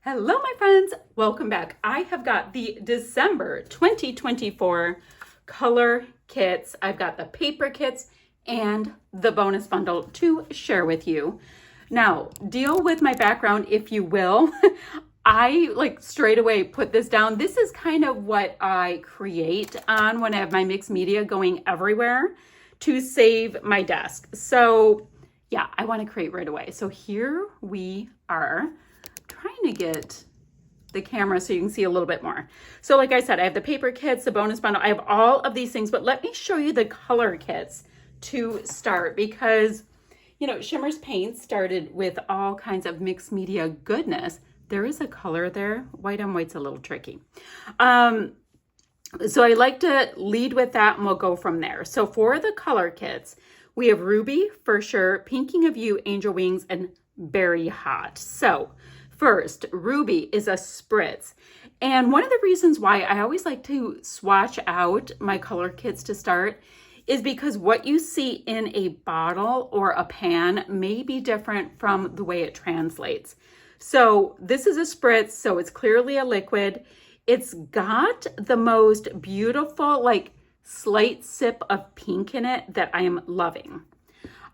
Hello, my friends. Welcome back. I have got the December 2024 color kits. I've got the paper kits and the bonus bundle to share with you. Now, deal with my background if you will. I straight away put this down. This is kind of what I create on when I have my mixed media going everywhere to save my desk. So yeah, I want to create right away. So here we are. Trying to get the camera so you can see a little bit more. So like I said, I have the paper kits, the bonus bundle. I have all of these things, but let me show you the color kits to start because, you know, Shimmerz paint started with all kinds of mixed media goodness. There is a color there. White on white's a little tricky. So I like to lead with that and we'll go from there. So for the color kits, we have Ruby, For Sure, Pinking of You, Angel Wings, and Berry Hot. So first, Ruby is a spritz. And one of the reasons why I always like to swatch out my color kits to start is because what you see in a bottle or a pan may be different from the way it translates. So this is a spritz, so it's clearly a liquid. It's got the most beautiful, slight sip of pink in it that I am loving.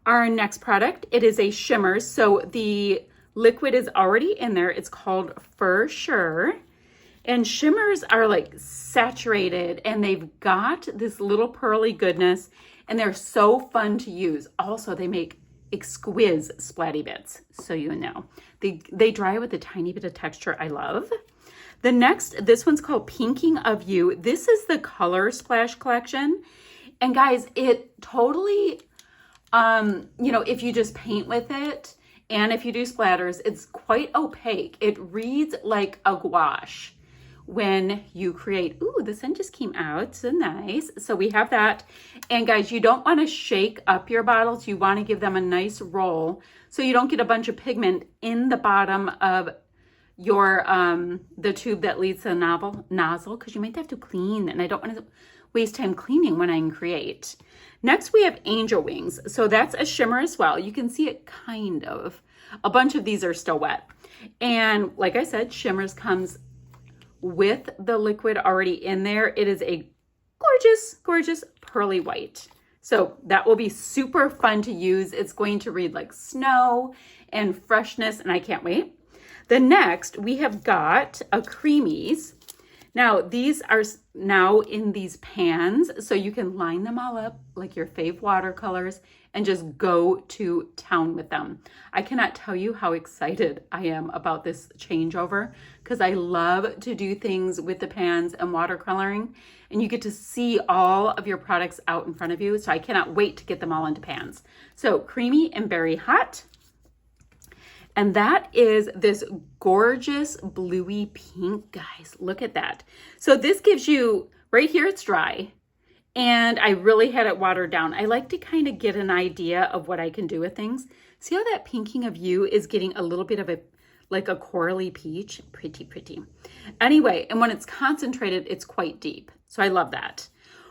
Our next product, it is a Shimmerz. So the liquid is already in there. It's called For Sure. And Shimmers are saturated and they've got this little pearly goodness and they're so fun to use. Also, they make exquisite splatty bits. So you know, they dry with a tiny bit of texture I love. The next, this one's called Pinking of You. This is the Color Splash collection. And guys, it totally, if you just paint with it, and if you do splatters, it's quite opaque. It reads like a gouache when you create. Ooh, the sun just came out, so nice. So we have that. And guys, you don't want to shake up your bottles. You want to give them a nice roll so you don't get a bunch of pigment in the bottom of your, the tube that leads to the nozzle, because you might have to clean, and I don't want to waste time cleaning when I create. Next, we have Angel Wings. So that's a shimmer as well. You can see it kind of. A bunch of these are still wet. And like I said, Shimmerz comes with the liquid already in there. It is a gorgeous, gorgeous pearly white. So that will be super fun to use. It's going to read like snow and freshness, and I can't wait. The next, we have got a Creamies. Now, these are now in these pans, so you can line them all up like your fave watercolors and just go to town with them. I cannot tell you how excited I am about this changeover because I love to do things with the pans and watercoloring, and you get to see all of your products out in front of you, so I cannot wait to get them all into pans. So, Creamy and Berry Hot. And that is this gorgeous bluey pink, guys. Look at that. So this gives you, right here it's dry, and I really had it watered down. I like to kind of get an idea of what I can do with things. See how that Pinking of You is getting a little bit of a corally peach? Pretty, pretty. Anyway, and when it's concentrated, it's quite deep. So I love that.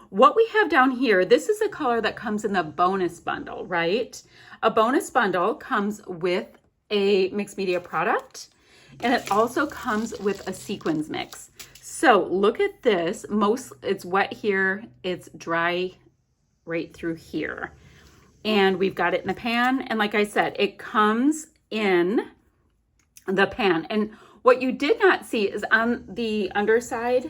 What we have down here, this is a color that comes in the bonus bundle, right? A bonus bundle comes with a mixed media product, and it also comes with a sequins mix. So look at this. It's wet here, it's dry right through here, and we've got it in the pan. And like I said, it comes in the pan. And what you did not see is on the underside.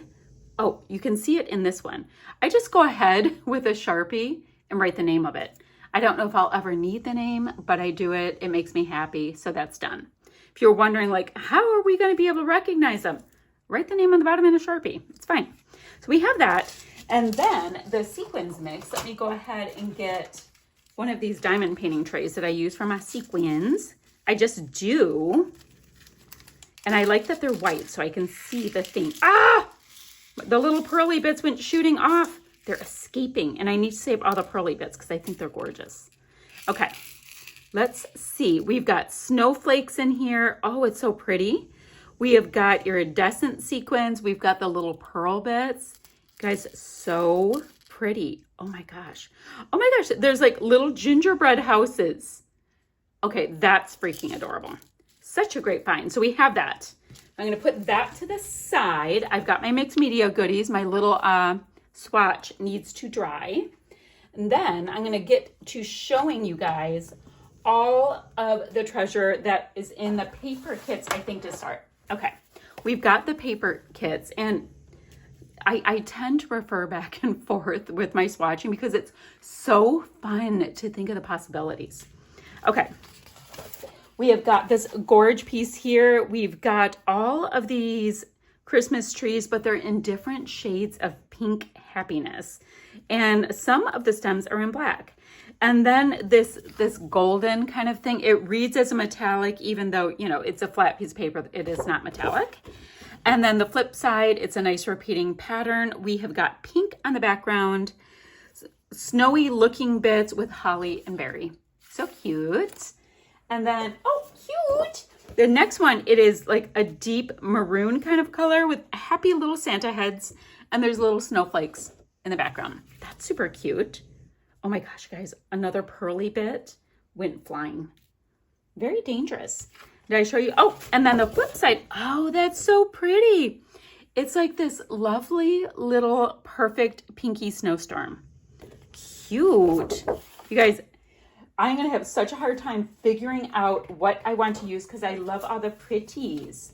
Oh, you can see it in this one. I just go ahead with a Sharpie and write the name of it. I don't know if I'll ever need the name, but I do it. It makes me happy, so that's done. If you're wondering, how are we going to be able to recognize them? Write the name on the bottom in a Sharpie. It's fine. So we have that. And then the sequins mix. Let me go ahead and get one of these diamond painting trays that I use for my sequins. I just do. And I like that they're white so I can see the thing. Ah! The little pearly bits went shooting off. They're escaping, and I need to save all the pearly bits because I think they're gorgeous. Okay, let's see. We've got snowflakes in here. Oh, it's so pretty. We have got iridescent sequins. We've got the little pearl bits. Guys, so pretty. Oh my gosh. Oh my gosh, there's little gingerbread houses. Okay, that's freaking adorable. Such a great find. So we have that. I'm going to put that to the side. I've got my mixed media goodies. My little swatch needs to dry. And then I'm going to get to showing you guys all of the treasure that is in the paper kits, I think, to start. Okay, we've got the paper kits, and I tend to refer back and forth with my swatching because it's so fun to think of the possibilities. Okay, we have got this gorge piece here. We've got all of these Christmas trees, but they're in different shades of pink happiness. And some of the stems are in black. And then this golden kind of thing, it reads as a metallic, even though, you know, it's a flat piece of paper, it is not metallic. And then the flip side, it's a nice repeating pattern. We have got pink on the background, snowy looking bits with holly and berry. So cute. And then, oh, cute. The next one, it is like a deep maroon kind of color with happy little Santa heads. And there's little snowflakes in the background. That's super cute. Oh my gosh, guys, another pearly bit went flying. Very dangerous. Did I show you? Oh, and then the flip side. Oh, that's so pretty. It's like this lovely little perfect pinky snowstorm. Cute. You guys, I'm going to have such a hard time figuring out what I want to use because I love all the pretties.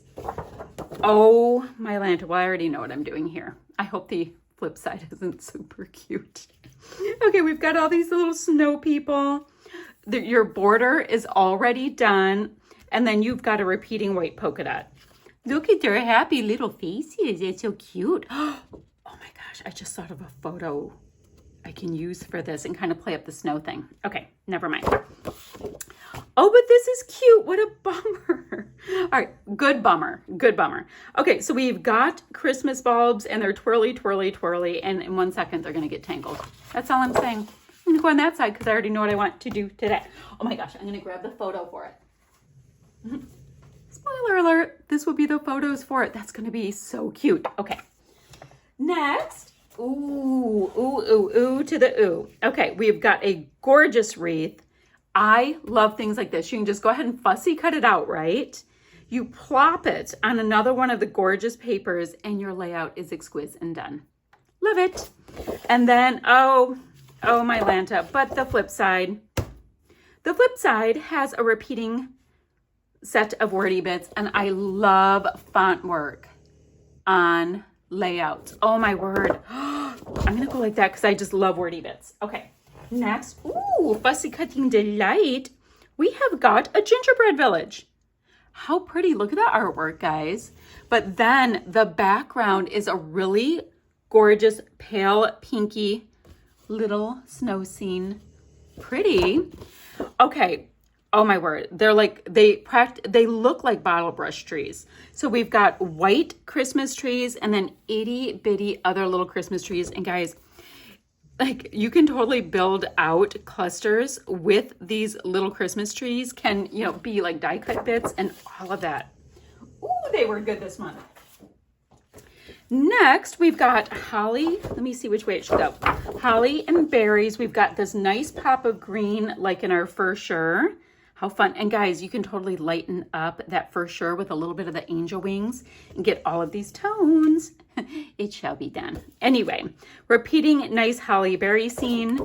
Oh, my Lanta. Well, I already know what I'm doing here. I hope the flip side isn't super cute. Okay, we've got all these little snow people. Your border is already done. And then you've got a repeating white polka dot. Look at their happy little faces. It's so cute. Oh my gosh, I just thought of a photo I can use for this and kind of play up the snow thing. Okay, never mind. Oh, but this is cute. What a bummer. All right, good bummer. Good bummer. Okay, so we've got Christmas bulbs and they're twirly, twirly, twirly. And in 1 second, they're going to get tangled. That's all I'm saying. I'm going to go on that side because I already know what I want to do today. Oh my gosh, I'm going to grab the photo for it. Spoiler alert, this will be the photos for it. That's going to be so cute. Okay. Next. Ooh, ooh, ooh, ooh to the ooh. Okay, we've got a gorgeous wreath. I love things like this. You can just go ahead and fussy cut it out, right? You plop it on another one of the gorgeous papers and your layout is exquisite and done. Love it. And then, oh my Lanta, but the flip side. The flip side has a repeating set of wordy bits, and I love font work on layouts. Oh my word. I'm gonna go like that because I just love wordy bits. Okay, next, ooh, fussy cutting delight. We have got a gingerbread village. How pretty, look at the artwork, guys. But then the background is a really gorgeous pale pinky little snow scene. Pretty. Okay. Oh my word. They're like, they look like bottle brush trees. So we've got white Christmas trees and then itty bitty other little Christmas trees. And guys, like you can totally build out clusters with these little Christmas trees. Can, you know, be like die cut bits and all of that. Ooh, they were good this month. Next, we've got holly. Let me see which way it should go. Holly and berries. We've got this nice pop of green like in our for sure. How fun. And guys, you can totally lighten up that for sure with a little bit of the angel wings and get all of these tones. It shall be done. Anyway, repeating nice holly berry scene.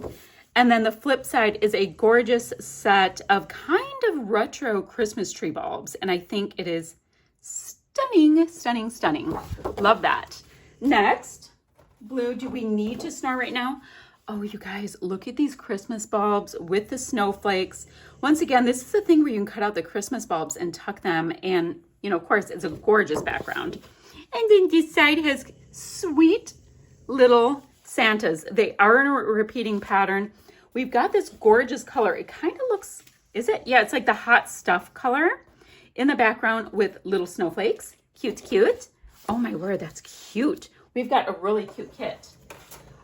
And then the flip side is a gorgeous set of kind of retro Christmas tree bulbs. And I think it is stunning, stunning, stunning. Love that. Next, blue, do we need to snore right now? Oh, you guys, look at these Christmas bulbs with the snowflakes. Once again, this is the thing where you can cut out the Christmas bulbs and tuck them. And, you know, of course, it's a gorgeous background. And then this side has sweet little Santas. They are in a repeating pattern. We've got this gorgeous color. It kind of looks, is it? Yeah, it's like the hot stuff color in the background with little snowflakes. Cute, cute. Oh my word, that's cute. We've got a really cute kit.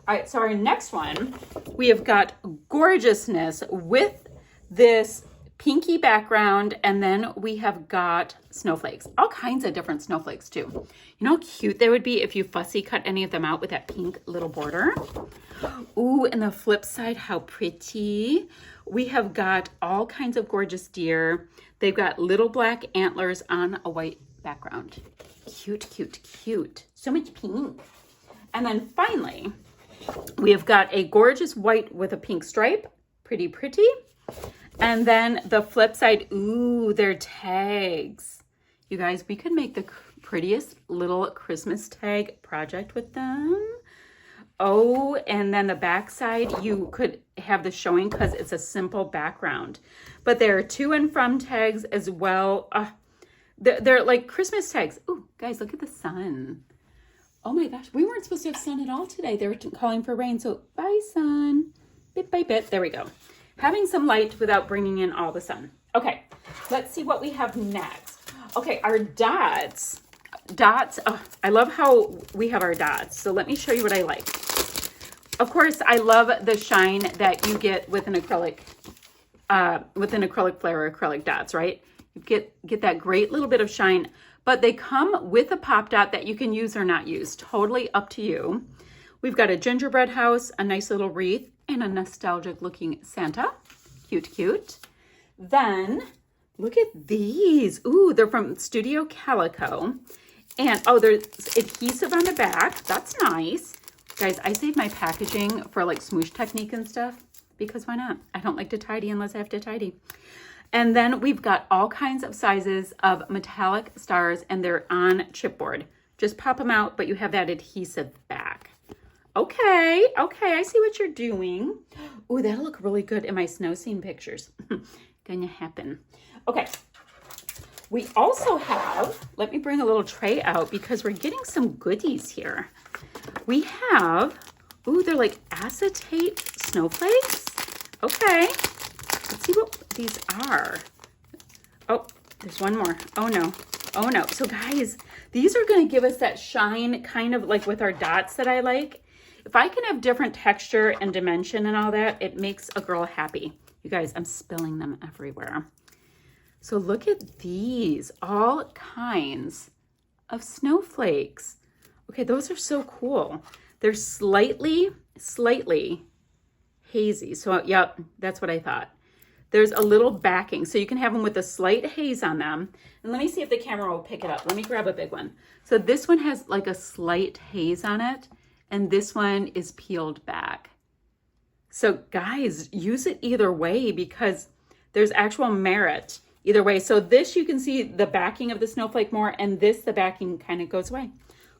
All right, so our next one, we have got gorgeousness with this pinky background, and then we have got snowflakes, all kinds of different snowflakes too. You know how cute they would be if you fussy cut any of them out with that pink little border? Ooh, and the flip side, how pretty. We have got all kinds of gorgeous deer. They've got little black antlers on a white background. Cute, cute, cute. So much pink. And then finally, we have got a gorgeous white with a pink stripe. Pretty, pretty. And then the flip side, ooh, they're tags. You guys, we could make the prettiest little Christmas tag project with them. Oh, and then the back side, you could have the showing because it's a simple background. But there are to and from tags as well. They're like Christmas tags. Ooh, guys, look at the sun. Oh my gosh, we weren't supposed to have sun at all today. They were calling for rain, so bye sun. Bit by bit, there we go. Having some light without bringing in all the sun. Okay, let's see what we have next. Okay, our dots. Dots, oh, I love how we have our dots. So let me show you what I like. Of course, I love the shine that you get with an acrylic flare or acrylic dots, right? You get that great little bit of shine, but they come with a pop dot that you can use or not use. Totally up to you. We've got a gingerbread house, a nice little wreath, and a nostalgic looking Santa. Cute, cute. Then look at these. Ooh, they're from Studio Calico. And oh, there's adhesive on the back. That's nice. Guys, I save my packaging for like smoosh technique and stuff because why not? I don't like to tidy unless I have to tidy. And then we've got all kinds of sizes of metallic stars and they're on chipboard. Just pop them out, but you have that adhesive back. Okay, I see what you're doing. Ooh, that'll look really good in my snow scene pictures. Gonna happen. Okay. We also have, let me bring a little tray out because we're getting some goodies here. We have, ooh, they're like acetate snowflakes. Okay, let's see what these are. Oh, there's one more. Oh no, oh no. So guys, these are gonna give us that shine kind of like with our dots that I like. If I can have different texture and dimension and all that, it makes a girl happy. You guys, I'm spilling them everywhere. So look at these, all kinds of snowflakes. Okay, those are so cool. They're slightly hazy. So yep, that's what I thought. There's a little backing, so you can have them with a slight haze on them. And let me see if the camera will pick it up. Let me grab a big one. So this one has like a slight haze on it, and this one is peeled back. So guys, use it either way because there's actual merit either way. So this, you can see the backing of the snowflake more, and this, the backing kind of goes away.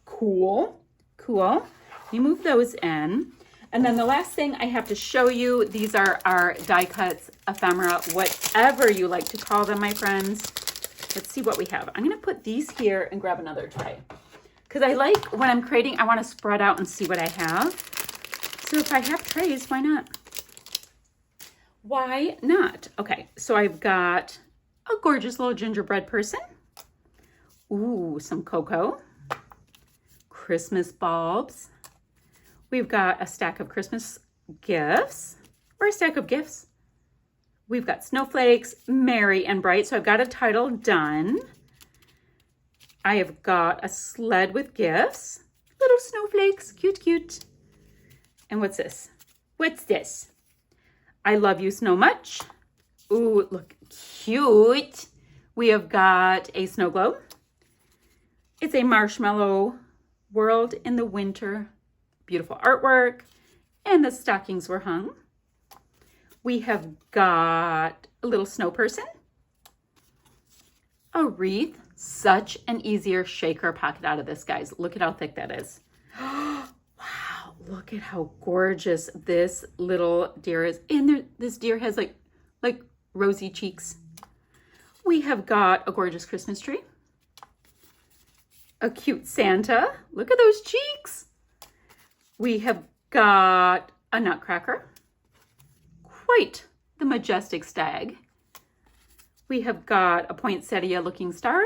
Cool, cool. You move those in. And then the last thing I have to show you, these are our die cuts, ephemera, whatever you like to call them, my friends. Let's see what we have. I'm gonna put these here and grab another tray. Because I like, when I'm creating, I wanna spread out and see what I have. So if I have trays, why not? Why not? Okay, so I've got a gorgeous little gingerbread person. Ooh, some cocoa. Christmas bulbs. We've got a stack of Christmas gifts, or a stack of gifts. We've got snowflakes, merry and bright. So I've got a title done. I have got a sled with gifts, little snowflakes, cute, cute. And what's this? What's this? I love you so much. Ooh, look cute. We have got a snow globe. It's a marshmallow world in the winter. Beautiful artwork. And the stockings were hung. We have got a little snow person. A wreath. Such an easier shaker pocket out of this, guys. Look at how thick that is. Wow, look at how gorgeous this little deer is. And this deer has like rosy cheeks. We have got a gorgeous Christmas tree. A cute Santa. Look at those cheeks. We have got a nutcracker. Quite the majestic stag. We have got a poinsettia looking star.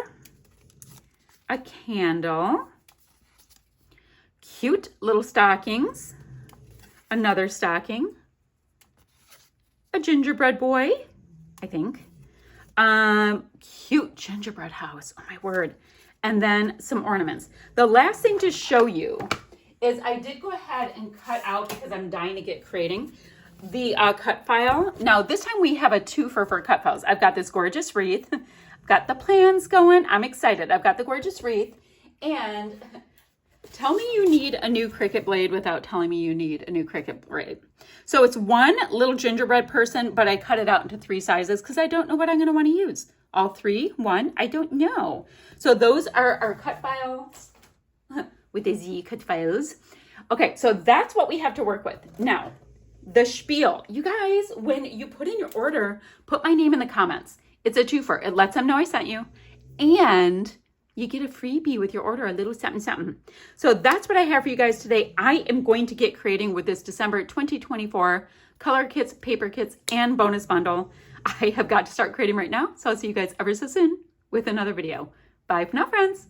A candle. Cute little stockings. Another stocking. A gingerbread boy, I think. Cute gingerbread house. Oh my word. And then some ornaments. The last thing to show you is I did go ahead and cut out, because I'm dying to get creating, the cut file. Now this time we have a twofer for cut files. I've got this gorgeous wreath. got the plans going. I'm excited. I've got the gorgeous wreath. And tell me you need a new Cricut blade without telling me you need a new Cricut blade. So it's one little gingerbread person, but I cut it out into 3 sizes because I don't know what I'm going to want to use. All 3, 1, I don't know. So those are our cut files with the Z cut files. Okay, so that's what we have to work with. Now, the spiel. You guys, when you put in your order, put my name in the comments. It's a twofer. It lets them know I sent you. And you get a freebie with your order, a little something, something. So that's what I have for you guys today. I am going to get creating with this December 2024 color kits, paper kits, and bonus bundle. I have got to start creating right now. So I'll see you guys ever so soon with another video. Bye for now, friends.